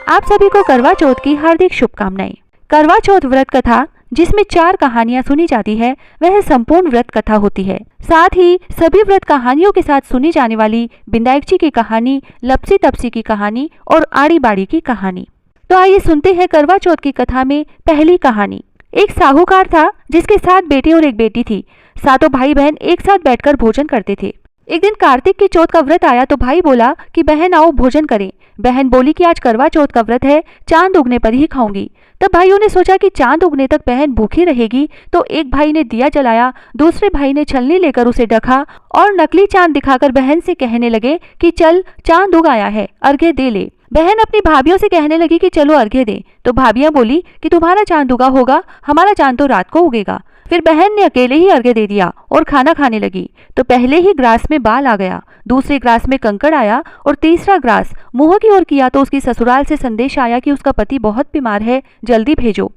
आप सभी को करवा चौथ की हार्दिक शुभकामनाएं। करवा चौथ व्रत कथा जिसमें 4 कहानियां सुनी जाती है, वह संपूर्ण व्रत कथा होती है। साथ ही सभी व्रत कहानियों के साथ सुनी जाने वाली बिंदायकची की कहानी, लपसी तपसी की कहानी और आड़ी बाड़ी की कहानी। तो आइए सुनते हैं करवा चौथ की कथा में पहली कहानी। एक साहूकार था जिसके 7 बेटे और एक बेटी थी। सातों भाई बहन एक साथ बैठकर भोजन करते थे। एक दिन कार्तिक की चौथ का व्रत आया तो भाई बोला कि बहन आओ भोजन करें। बहन बोली कि आज करवा चौथ का व्रत है, चांद उगने पर ही खाऊंगी। तब भाइयों ने सोचा कि चांद उगने तक बहन भूखी रहेगी, तो एक भाई ने दिया जलाया, दूसरे भाई ने छलनी लेकर उसे ढका और नकली चांद दिखाकर बहन से कहने लगे कि चल चांद उग आया है, अर्घ्य दे ले। बहन अपनी भाभियों से कहने लगी कि चलो अर्घ्य दे, तो भाभियां बोली कि तुम्हारा चांद उगा होगा, हमारा चांद तो रात को उगेगा। फिर बहन ने अकेले ही अर्घ्य दे दिया और खाना खाने लगी तो पहले ही ग्रास में बाल आ गया, दूसरे ग्रास में कंकड़ आया और तीसरा ग्रास मुंह की ओर किया तो उसकी ससुराल से संदेश आया कि उसका पति बहुत बीमार है, जल्दी भेजो।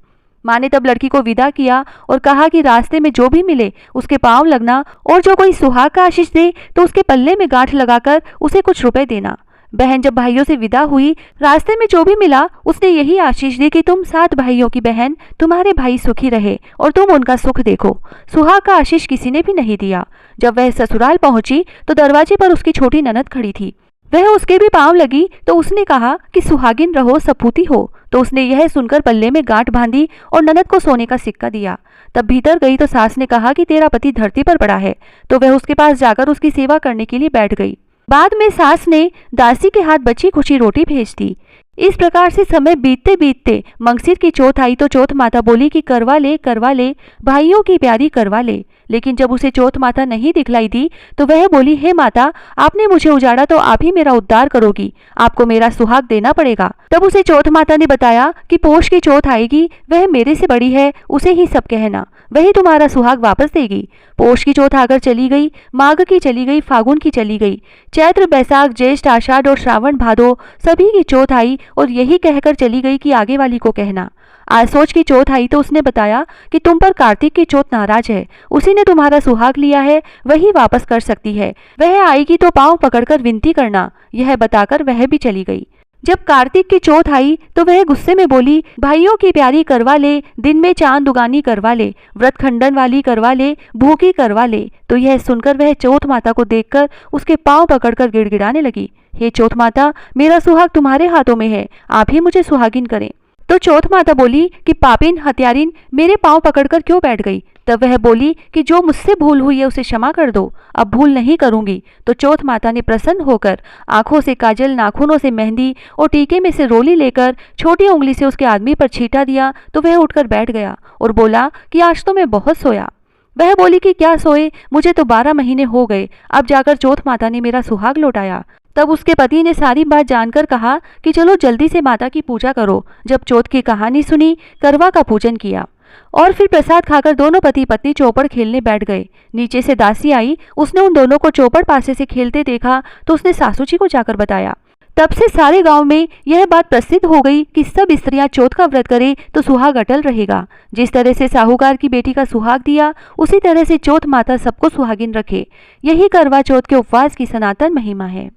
माँ ने तब लड़की को विदा किया और कहा कि रास्ते में जो भी मिले उसके पांव लगना और जो कोई सुहाग का आशीष दे तो उसके पल्ले में गांठ लगाकर उसे कुछ रुपए देना। बहन जब भाइयों से विदा हुई, रास्ते में जो भी मिला उसने यही आशीष दी कि तुम 7 भाइयों की बहन, तुम्हारे भाई सुखी रहे और तुम उनका सुख देखो। सुहाग का आशीष किसी ने भी नहीं दिया। जब वह ससुराल पहुंची तो दरवाजे पर उसकी छोटी ननद खड़ी थी। वह उसके भी पांव लगी तो उसने कहा कि सुहागिन रहो, सपूती हो। तो उसने यह सुनकर पल्ले में गांठ बांधी और ननद को सोने का सिक्का दिया। तब भीतर गई तो सास ने कहा कि तेरा पति धरती पर पड़ा है, तो वह उसके पास जाकर उसकी सेवा करने के लिए बैठ गई। बाद में सास ने दासी के हाथ बची खुची रोटी भेज दी। इस प्रकार से समय बीतते बीतते मंगसिर की चौथ आई तो चौथ माता बोली कि करवा ले भाइयों की प्यारी करवा ले। लेकिन जब उसे चौथ माता नहीं दिखलाई दी तो वह बोली, हे माता, आपने मुझे उजाड़ा तो आप ही मेरा उद्धार करोगी, आपको मेरा सुहाग देना पड़ेगा। तब उसे चौथ माता ने बताया कि पोष की चौथ आएगी, वह मेरे से बड़ी है, उसे ही सब कहना, वही तुम्हारा सुहाग वापस देगी। पोष की चौथ आकर चली गई, माघ की चली गई, फागुन की चली गई, चैत्र बैसाख ज्येष्ठ आषाढ़ और श्रावण भादो सभी की चौथ आई और यही कहकर चली गई कि आगे वाली को कहना। आज सोच की चौथ आई तो उसने बताया कि तुम पर कार्तिक की चौथ नाराज है, उसी ने तुम्हारा सुहाग लिया है, वही वापस कर सकती है, वह आएगी तो पांव पकड़कर विनती करना। यह बताकर वह भी चली गई। जब कार्तिक की चौथ आई तो वह गुस्से में बोली, भाइयों की प्यारी करवा ले, दिन में चांद उगानी करवा ले, व्रत खंडन वाली करवा ले, भूखी करवा ले। तो यह सुनकर वह चौथ माता को देखकर उसके पांव पकड़कर गिड़गिड़ाने लगी, हे चौथ माता, मेरा सुहाग तुम्हारे हाथों में है, आप ही मुझे सुहागिन करें। तो चौथ माता बोली कि पापिन हत्यारिन, मेरे पांव पकड़कर क्यों बैठ गई। तब वह बोली कि जो मुझसे भूल हुई है उसे क्षमा कर दो, अब भूल नहीं करूंगी। तो चौथ माता ने प्रसन्न होकर आंखों से काजल, नाखूनों से मेहंदी और टीके में से रोली लेकर छोटी उंगली से उसके आदमी पर छींटा दिया तो वह उठकर बैठ गया और बोला कि आज तो मैं बहुत सोया। वह बोली कि क्या सोए, मुझे तो 12 महीने हो गए, अब जाकर चौथ माता ने मेरा सुहाग लौटाया। तब उसके पति ने सारी बात जानकर कहा कि चलो जल्दी से माता की पूजा करो। जब चौथ की कहानी सुनी, करवा का पूजन किया और फिर प्रसाद खाकर दोनों पति पत्नी चौपड़ खेलने बैठ गए। नीचे से दासी आई, उसने उन दोनों को चौपड़ पासे से खेलते देखा तो उसने सासू जी को जाकर बताया। तब से सारे गांव में यह बात प्रसिद्ध हो गई कि सब स्त्रियां चौथ का व्रत करें तो सुहाग अटल रहेगा। जिस तरह से साहूकार की बेटी का सुहाग दिया, उसी तरह से चौथ माता सबको सुहागिन रखे। यही करवा चौथ के उपवास की सनातन महिमा है।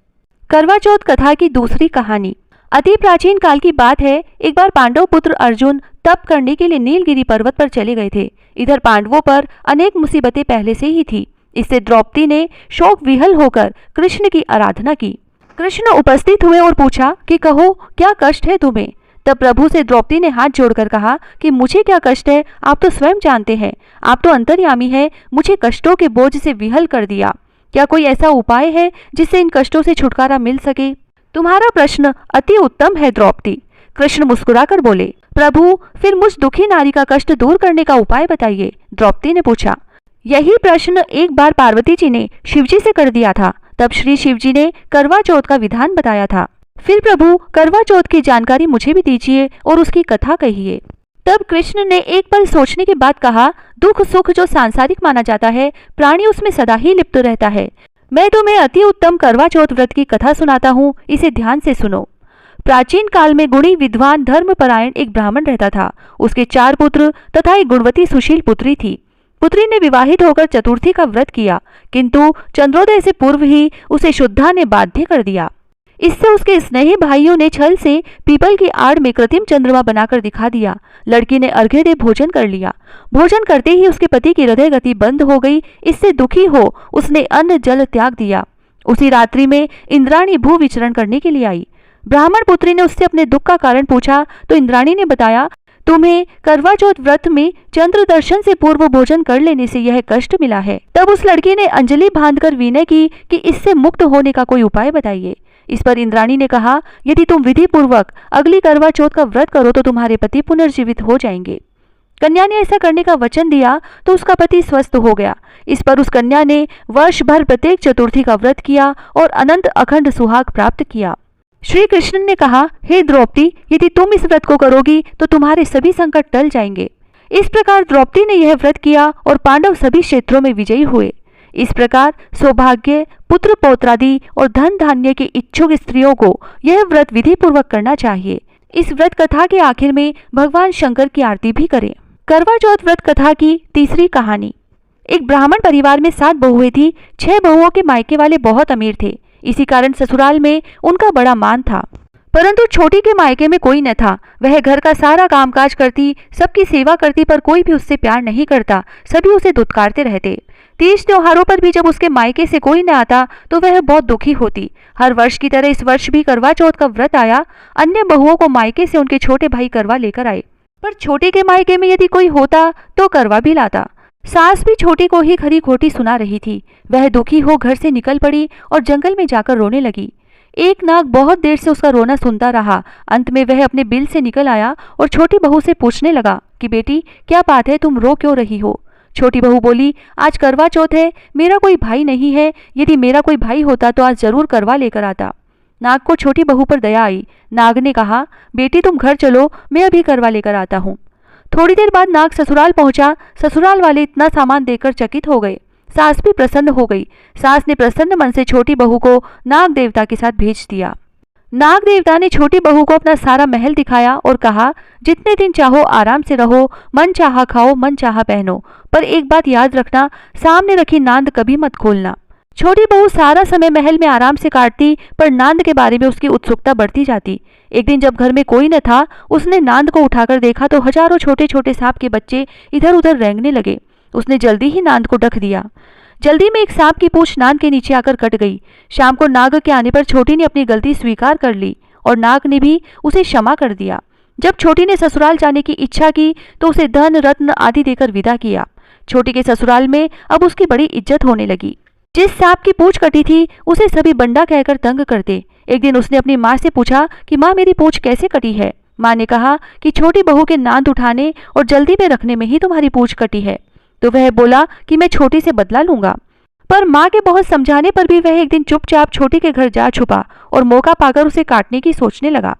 करवा चौथ कथा की दूसरी कहानी अति प्राचीन काल की बात है। एक बार पांडव पुत्र अर्जुन तप करने के लिए नीलगिरी पर्वत पर चले गए थे। इधर पांडवों पर अनेक मुसीबतें पहले से ही थी। इससे द्रौपदी ने शोक विहल होकर कृष्ण की आराधना की। कृष्ण उपस्थित हुए और पूछा कि कहो, क्या कष्ट है तुम्हें। तब प्रभु से द्रौपदी ने हाथ जोड़कर कहा कि मुझे क्या कष्ट है, आप तो स्वयं जानते हैं, आप तो अंतर्यामी है, मुझे कष्टों के बोझ से विहल कर दिया। क्या कोई ऐसा उपाय है जिससे इन कष्टों से छुटकारा मिल सके। तुम्हारा प्रश्न अति उत्तम है द्रौपदी। कृष्ण मुस्कुराकर बोले, प्रभु फिर मुझ दुखी नारी का कष्ट दूर करने का उपाय बताइए। द्रौपदी ने पूछा। यही प्रश्न एक बार पार्वती जी ने शिवजी से कर दिया था। तब श्री शिवजी ने करवा चौथ का विधान बताया था। फिर प्रभु करवा चौथ की जानकारी मुझे भी दीजिए और उसकी कथा कहिए। तब कृष्ण ने एक पल सोचने के बाद कहा, दुख सुख जो सांसारिक माना जाता है, प्राणी उसमें सदा ही लिप्त रहता है। मैं तुम्हें अति उत्तम करवा चौथ व्रत की कथा सुनाता हूँ, इसे ध्यान से सुनो। प्राचीन काल में गुणी विद्वान धर्मपरायण एक ब्राह्मण रहता था। उसके 4 पुत्र तथा एक गुणवती सुशील पुत्री थी। पुत्री ने विवाहित होकर चतुर्थी का व्रत किया, किंतु चंद्रोदय से पूर्व ही उसे शुद्धा ने बाध्य कर दिया। इससे उसके स्नेही भाइयों ने छल से पीपल की आड़ में कृत्रिम चंद्रमा बनाकर दिखा दिया। लड़की ने अर्घ्य दे भोजन कर लिया। भोजन करते ही उसके पति की हृदय गति बंद हो गई। इससे दुखी हो उसने अन्न जल त्याग दिया। उसी रात्रि में इंद्राणी भू विचरण करने के लिए आई। ब्राह्मण पुत्री ने उससे अपने दुख का कारण पूछा तो इंद्राणी ने बताया, तुम्हें करवा चौथ व्रत में चंद्र दर्शन से पूर्व भोजन कर लेने से यह कष्ट मिला है। तब उस लड़की ने अंजलि बांधकर विनय की कि इससे मुक्त होने का कोई उपाय बताइए। इस पर इंद्राणी ने कहा, यदि तुम विधि पूर्वक अगली करवा चौथ का व्रत करो तो तुम्हारे पति पुनर्जीवित हो जाएंगे। कन्या ने ऐसा करने का वचन दिया तो उसका पति स्वस्थ हो गया। इस पर उस कन्या ने वर्ष भर प्रत्येक चतुर्थी का व्रत किया और अनंत अखंड सुहाग प्राप्त किया। श्री कृष्ण ने कहा, हे द्रौपदी, यदि तुम इस व्रत को करोगी तो तुम्हारे सभी संकट टल जाएंगे। इस प्रकार द्रौपदी ने यह व्रत किया और पांडव सभी क्षेत्रों में विजयी हुए। इस प्रकार सौभाग्य, पुत्र पौत्रादि और धन धान्य की इच्छुक स्त्रियों को यह व्रत विधि पूर्वक करना चाहिए। इस व्रत कथा के आखिर में भगवान शंकर की आरती भी करें। करवा चौथ व्रत कथा की तीसरी कहानी। एक ब्राह्मण परिवार में 7 बहुएं थी। 6 बहुओं के मायके वाले बहुत अमीर थे। इसी कारण ससुराल में उनका बड़ा मान था। परंतु छोटी के मायके में कोई न था। वह घर का सारा कामकाज करती, सबकी सेवा करती, पर कोई भी उससे प्यार नहीं करता। सभी उसे दुत्कारते रहते। तीज त्योहारों पर भी जब उसके मायके से कोई न आता तो वह बहुत दुखी होती। हर वर्ष की तरह इस वर्ष भी करवा चौथ का व्रत आया। अन्य बहुओं को मायके से उनके छोटे भाई करवा लेकर आए, पर छोटे के मायके में यदि कोई होता तो करवा भी लाता। सास भी छोटी को ही खरी खोटी सुना रही थी। वह दुखी हो घर से निकल पड़ी और जंगल में जाकर रोने लगी। एक नाग बहुत देर से उसका रोना सुनता रहा। अंत में वह अपने बिल से निकल आया और छोटी बहू से पूछने लगा कि बेटी, क्या बात है, तुम रो क्यों रही हो? छोटी बहू बोली, आज करवा चौथ है, मेरा कोई भाई नहीं है। यदि मेरा कोई भाई होता तो आज जरूर करवा लेकर आता। नाग को छोटी बहू पर दया आई। नाग ने कहा, बेटी तुम घर चलो, मैं अभी करवा लेकर आता हूँ। थोड़ी देर बाद नाग ससुराल पहुंचा। ससुराल वाले इतना सामान देखकर चकित हो गए। सास भी प्रसन्न हो गई। सास ने प्रसन्न मन से छोटी बहू को नाग देवता के साथ भेज दिया। नाग देवता ने छोटी बहू को अपना सारा महल दिखाया और कहा, जितने दिन चाहो आराम से रहो, मन चाहा खाओ, मन चाहा पहनो, पर एक बात याद रखना, सामने रखी नांद कभी मत खोलना। छोटी बहू सारा समय महल में आराम से काटती, पर नांद के बारे में उसकी उत्सुकता बढ़ती जाती। एक दिन जब घर में कोई न था, उसने नांद को उठाकर देखा तो हजारों छोटे छोटे सांप के बच्चे इधर उधर रेंगने लगे। उसने जल्दी ही नांद को ढक दिया। जल्दी में एक सांप की पूंछ नांद के नीचे आकर कट गई। शाम को नाग के आने पर छोटी ने अपनी गलती स्वीकार कर ली और नाग ने भी उसे क्षमा कर दिया। जब छोटी ने ससुराल जाने की इच्छा की तो उसे धन रत्न आदि देकर विदा किया। छोटी के ससुराल में अब उसकी बड़ी इज्जत होने लगी। जिस सांप की पूंछ कटी थी उसे सभी बंडा कहकर तंग करते। एक दिन उसने अपनी माँ से पूछा कि माँ, मेरी पूंछ कैसे कटी है? माँ ने कहा कि छोटी बहू के नांद उठाने और जल्दी में रखने में ही तुम्हारी पूंछ कटी है। तो वह बोला कि मैं छोटी से बदला लूंगा। पर माँ के बहुत समझाने पर भी वह एक दिन चुपचाप छोटी के घर जा छुपा और मौका पाकर उसे काटने की सोचने लगा।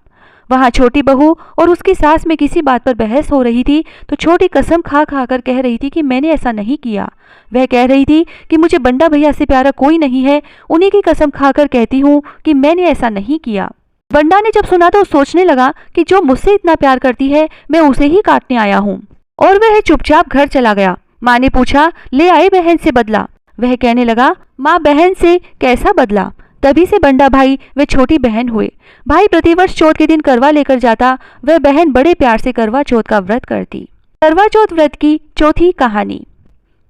वहां छोटी बहू और उसकी सास में किसी बात पर बहस हो रही थी तो छोटी कसम खा खा कर कह रही थी कि मैंने ऐसा नहीं किया। वह कह रही थी कि मुझे बंडा भैया से प्यारा कोई नहीं है, उन्हीं की कसम खाकर कहती हूँ कि मैंने ऐसा नहीं किया। बंडा ने जब सुना तो सोचने लगा कि जो मुझसे इतना प्यार करती है मैं उसे ही काटने आया हूँ, और वह चुपचाप घर चला गया। माँ ने पूछा, ले आए बहन से बदला? वह कहने लगा, माँ बहन से कैसा बदला? तभी से बंडा भाई वे छोटी बहन हुए। भाई प्रतिवर्ष चौथ के दिन करवा लेकर जाता, वह बहन बड़े प्यार से करवा चौथ का व्रत करती। करवा चौथ व्रत की चौथी कहानी।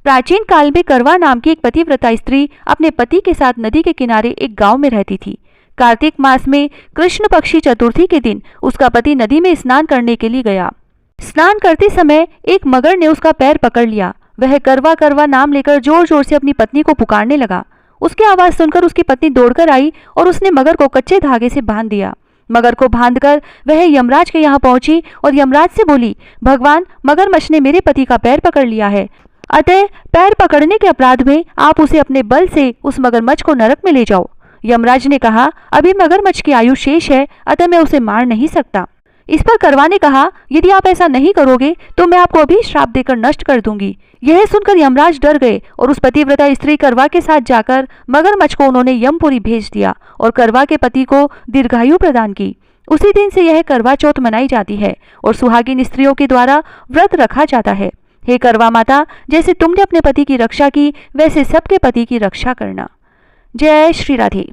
प्राचीन काल में करवा नाम की एक पतिव्रता स्त्री अपने पति के साथ नदी के किनारे एक गांव में रहती थी। कार्तिक मास में कृष्ण पक्षी चतुर्थी के दिन उसका पति नदी में स्नान करने के लिए गया। स्नान करते समय एक मगर ने उसका पैर पकड़ लिया। वह करवा करवा नाम लेकर जोर जोर से अपनी पत्नी को पुकारने लगा। उसकी आवाज सुनकर उसकी पत्नी दौड़कर आई और उसने मगर को कच्चे धागे से बांध दिया। मगर को बांधकर वह यमराज के यहाँ पहुंची और यमराज से बोली, भगवान, मगरमच्छ ने मेरे पति का पैर पकड़ लिया है, अतः पैर पकड़ने के अपराध में आप उसे अपने बल से उस मगरमच्छ को नरक में ले जाओ। यमराज ने कहा, अभी मगरमच्छ की आयु शेष है, अतः मैं उसे मार नहीं सकता। इस पर करवा ने कहा, यदि आप ऐसा नहीं करोगे तो मैं आपको अभी श्राप देकर नष्ट कर दूंगी। यह सुनकर यमराज डर गए और उस पतिव्रता स्त्री करवा के साथ जाकर मगरमच्छ को उन्होंने यमपुरी भेज दिया और करवा के पति को दीर्घायु प्रदान की। उसी दिन से यह करवा चौथ मनाई जाती है और सुहागिन स्त्रियों के द्वारा व्रत रखा जाता है। हे करवा माता, जैसे तुमने अपने पति की रक्षा की वैसे सबके पति की रक्षा करना। जय श्री राधे।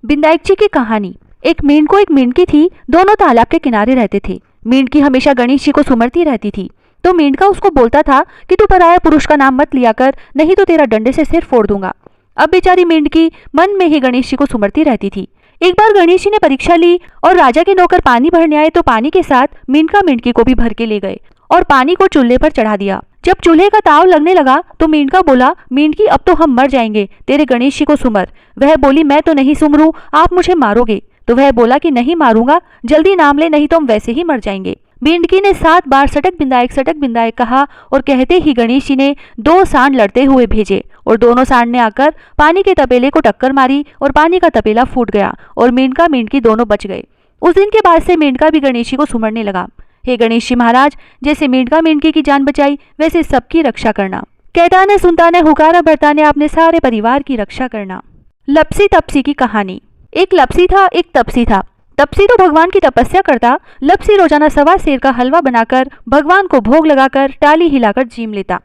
बिंदायक जी की कहानी। एक मेंढको एक मेंढकी थी, दोनों तालाब के किनारे रहते थे। मेंढकी हमेशा गणेश जी को सुमरती रहती थी, तो मेंढका उसको बोलता था कि तू पराया पुरुष का नाम मत लिया कर, नहीं तो तेरा डंडे से सिर फोड़ दूंगा। अब बेचारी मेंढकी मन में ही गणेश जी को सुमरती रहती थी। एक बार गणेश जी ने परीक्षा ली और राजा के नौकर पानी भरने आए तो पानी के साथ मेंढका मेंढकी को भी भर के ले गए और पानी को चूल्हे पर चढ़ा दिया। जब चूल्हे का ताव लगने लगा तो मेंढका बोला, मेंढकी अब तो हम मर जाएंगे, तेरे गणेश जी को सुमर। वह बोली, मैं तो नहीं सुमरूं, आप मुझे मारोगे। तो वह बोला कि नहीं मारूंगा, जल्दी नाम ले, नहीं तो हम वैसे ही मर जाएंगे। मेंढकी ने 7 बार सटक बिंदायक कहा और कहते ही गणेश जी ने 2 सांड लड़ते हुए भेजे और दोनों सांड ने आकर पानी के तपेले को टक्कर मारी और पानी का तपेला फूट गया और मेंढका मेंढकी दोनों बच गए। उस दिन के बाद से मेंढका भी गणेश जी को सुमरने लगा, हे गणेश जी महाराज, जैसे मेंढका मेंढकी की जान बचाई वैसे सबकी रक्षा करना। कहता ने सुनता ने हुकारा भरता ने अपने सारे परिवार की रक्षा करना। लपसी तपसी की कहानी। एक लपसी था, एक तपसी था। तपसी तो भगवान की तपस्या करता, लपसी रोजाना 1.25 सेर का हलवा बनाकर भगवान को भोग लगाकर टाली हिलाकर जीम लेता।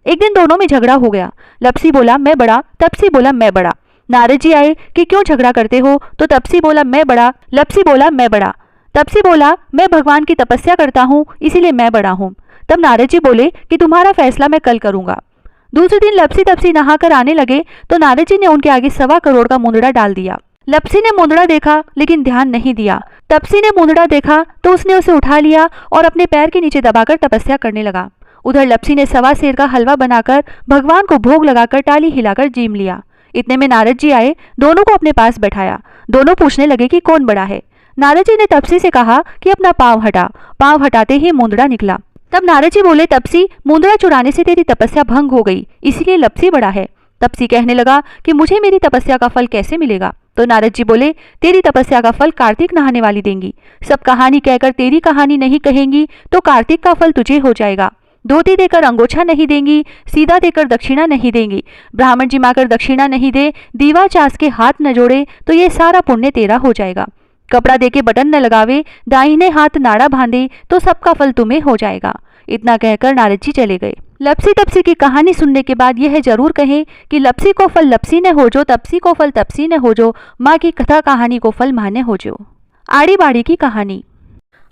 एक दिन दोनों में झगड़ा हो गया। लपसी बोला मैं बड़ा, तपसी बोला मैं बड़ा। नारद जी आए कि क्यों झगड़ा करते हो, तो तपसी बोला मैं बड़ा, लपसी बोला मैं बड़ा। तपसी बोला मैं भगवान की तपस्या करता हूँ इसीलिए मैं बड़ा हूँ। तब नारद जी बोले कि तुम्हारा फैसला मैं कल करूंगा। दूसरे दिन लपसी तपसी नहाकर आने लगे तो नारद जी ने उनके आगे 1.25 करोड़ का मुंदड़ा डाल दिया। लपसी ने मुंदड़ा देखा लेकिन ध्यान नहीं दिया। तपसी ने मुंदड़ा देखा तो उसने उसे उठा लिया और अपने पैर के नीचे दबाकर तपस्या करने लगा। उधर लपसी ने 1.25 सेर का हलवा बनाकर भगवान को भोग लगाकर टाली हिलाकर जीम लिया। इतने में नारद जी आए, दोनों को अपने पास बैठाया। दोनों पूछने लगे कि कौन बड़ा है। नारद जी ने तपसी से कहा कि अपना पांव हटा। पांव हटाते ही मुंदड़ा निकला। तब नारद जी बोले, तपसी मुंदड़ा चुराने से तेरी तपस्या भंग हो गई, इसीलिए लपसी बड़ा है। तपसी कहने लगा कि मुझे मेरी तपस्या का फल कैसे मिलेगा। तो नारद जी बोले, तेरी तपस्या का फल कार्तिक नहाने वाली देंगी। सब कहानी कहकर तेरी कहानी नहीं कहेंगी तो कार्तिक का फल तुझे हो जाएगा। धोती देकर अंगोछा नहीं देंगी, सीधा देकर दक्षिणा नहीं देंगी, ब्राह्मण जिमाकर दक्षिणा नहीं दे, दीवा चास के हाथ न जोड़े तो ये सारा पुण्य तेरा हो जाएगा। कपड़ा देके बटन न लगावे, दाहिने हाथ नाड़ा बांधे तो सबका फल तुम्हें हो जाएगा। इतना कहकर नारद जी चले गए। लपसी तपसी की कहानी सुनने के बाद यह जरूर कहें कि लपसी को फल लपसी ने हो जो, तपसी को फल तपसी ने हो जो, माँ की कथा कहानी को फल माने हो जो। आड़ी बाड़ी की कहानी।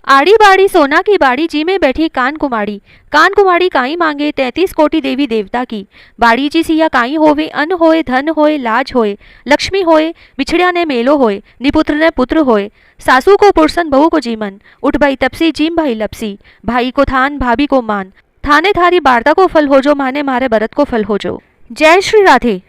आड़ी बाड़ी सोना की बाड़ी, जी में बैठी कान कुमारी काई मांगे 33 कोटि देवी देवता की। बाड़ी जी सिया काई होवे, अन्न होए धन होए लाज होए, लक्ष्मी होए बिछड़िया ने मेलो होए, निपुत्र ने पुत्र होए, सासू को पुरसन बहू को जीमन, उठ भाई तपसी जीम भाई लपसी, भाई को थान भाभी को मान, थाने थारी वार्ता को फल हो जो, माने मारे भरत को फल हो जो। जय श्री राधे।